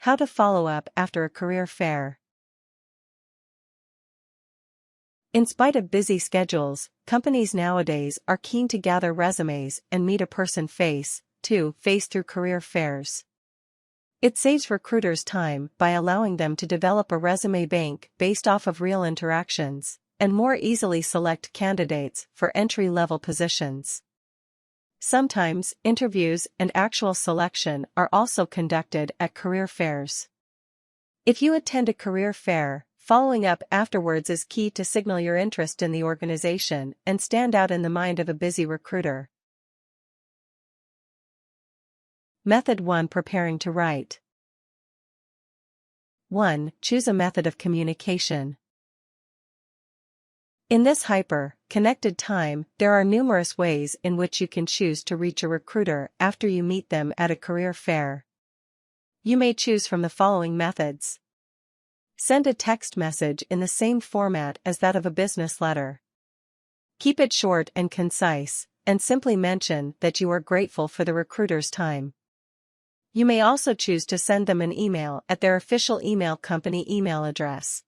How to follow up after a career fair. In spite of busy schedules, companies nowadays are keen to gather resumes and meet a person face-to-face through career fairs. It saves recruiters time by allowing them to develop a resume bank based off of real interactions, and more easily select candidates for entry-level positions. Sometimes, interviews and actual selection are also conducted at career fairs. If you attend a career fair, following up afterwards is key to signal your interest in the organization and stand out in the mind of a busy recruiter. Method 1. Preparing to write. 1. Choose a method of communication. In this hyper-connected time, there are numerous ways in which you can choose to reach a recruiter after you meet them at a career fair. You may choose from the following methods. Send a text message in the same format as that of a business letter. Keep it short and concise, and simply mention that you are grateful for the recruiter's time. You may also choose to send them an email at their official email company email address.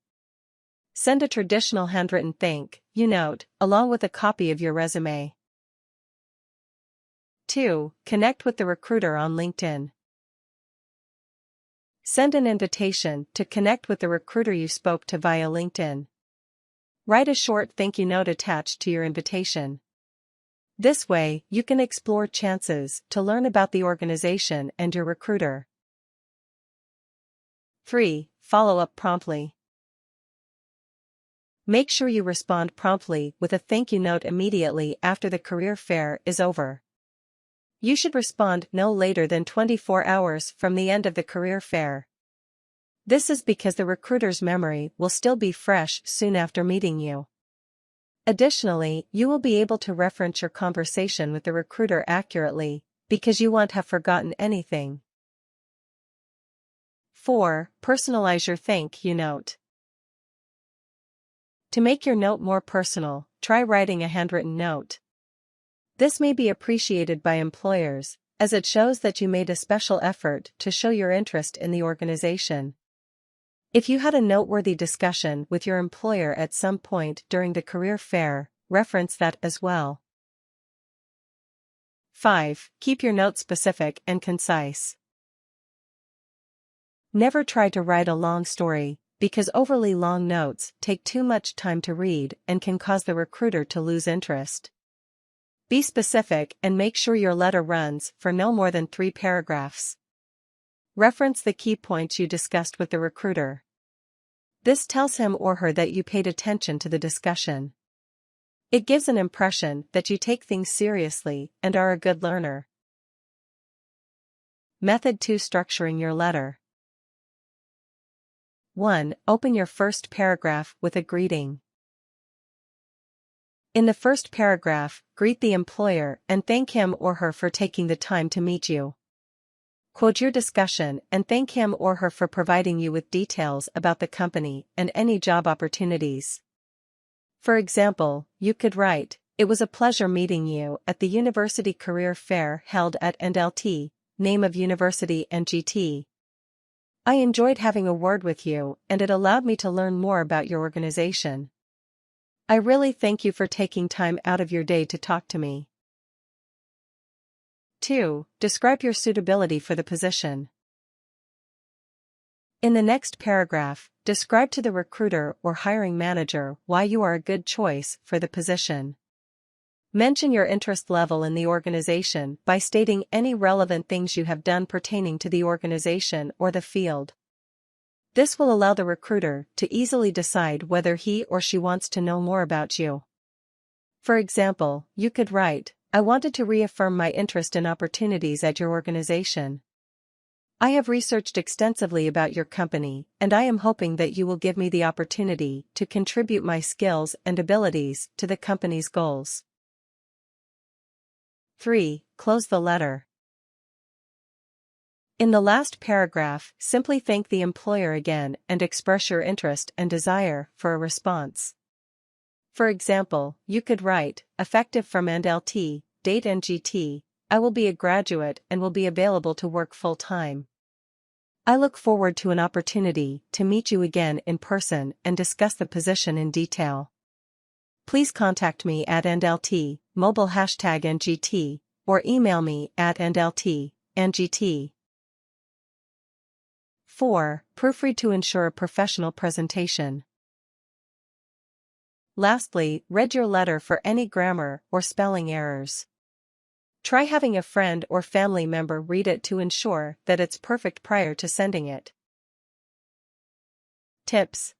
Send a traditional handwritten thank you note, along with a copy of your resume. 2. Connect with the recruiter on LinkedIn. Send an invitation to connect with the recruiter you spoke to via LinkedIn. Write a short thank you note attached to your invitation. This way, you can explore chances to learn about the organization and your recruiter. 3. Follow up promptly. Make sure you respond promptly with a thank you note immediately after the career fair is over. You should respond no later than 24 hours from the end of the career fair. This is because the recruiter's memory will still be fresh soon after meeting you. Additionally, you will be able to reference your conversation with the recruiter accurately, because you won't have forgotten anything. 4. Personalize your thank you note. To make your note more personal, try writing a handwritten note. This may be appreciated by employers, as it shows that you made a special effort to show your interest in the organization. If you had a noteworthy discussion with your employer at some point during the career fair, reference that as well. 5. Keep your notes specific and concise. Never try to write a long story, because overly long notes take too much time to read and can cause the recruiter to lose interest. Be specific and make sure your letter runs for no more than 3 paragraphs. Reference the key points you discussed with the recruiter. This tells him or her that you paid attention to the discussion. It gives an impression that you take things seriously and are a good learner. Method 2. Structuring your letter. 1. Open your first paragraph with a greeting. In the first paragraph, greet the employer and thank him or her for taking the time to meet you. Quote your discussion and thank him or her for providing you with details about the company and any job opportunities. For example, you could write, "It was a pleasure meeting you at the University Career Fair held at NLT, name of University NGT. I enjoyed having a word with you and it allowed me to learn more about your organization. I really thank you for taking time out of your day to talk to me." 2. Describe your suitability for the position. In the next paragraph, describe to the recruiter or hiring manager why you are a good choice for the position. Mention your interest level in the organization by stating any relevant things you have done pertaining to the organization or the field. This will allow the recruiter to easily decide whether he or she wants to know more about you. For example, you could write, "I wanted to reaffirm my interest in opportunities at your organization. I have researched extensively about your company, and I am hoping that you will give me the opportunity to contribute my skills and abilities to the company's goals." 3. Close the letter. In the last paragraph, simply thank the employer again and express your interest and desire for a response. For example, you could write, "Effective from NLT, date NGT, I will be a graduate and will be available to work full-time. I look forward to an opportunity to meet you again in person and discuss the position in detail. Please contact me at NDLT, mobile #NGT, or email me at NDLT. 4. Proofread to ensure a professional presentation. Lastly, read your letter for any grammar or spelling errors. Try having a friend or family member read it to ensure that it's perfect prior to sending it. Tips.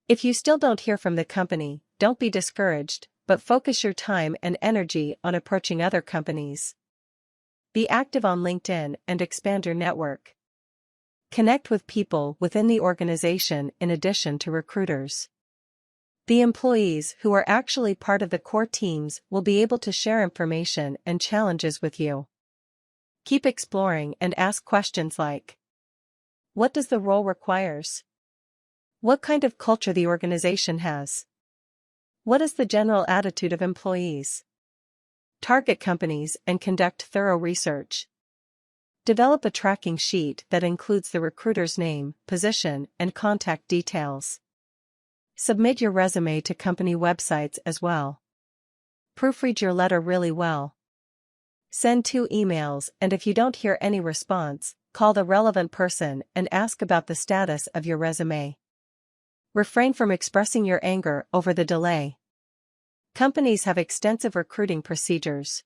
If you still don't hear from the company, don't be discouraged, but focus your time and energy on approaching other companies. Be active on LinkedIn and expand your network. Connect with people within the organization in addition to recruiters. The employees who are actually part of the core teams will be able to share information and challenges with you. Keep exploring and ask questions like, what does the role requires? What kind of culture the organization has? What is the general attitude of employees? Target companies and conduct thorough research. Develop a tracking sheet that includes the recruiter's name, position, and contact details. Submit your resume to company websites as well. Proofread your letter really well. Send 2 emails, and if you don't hear any response, call the relevant person and ask about the status of your resume. Refrain from expressing your anger over the delay. Companies have extensive recruiting procedures.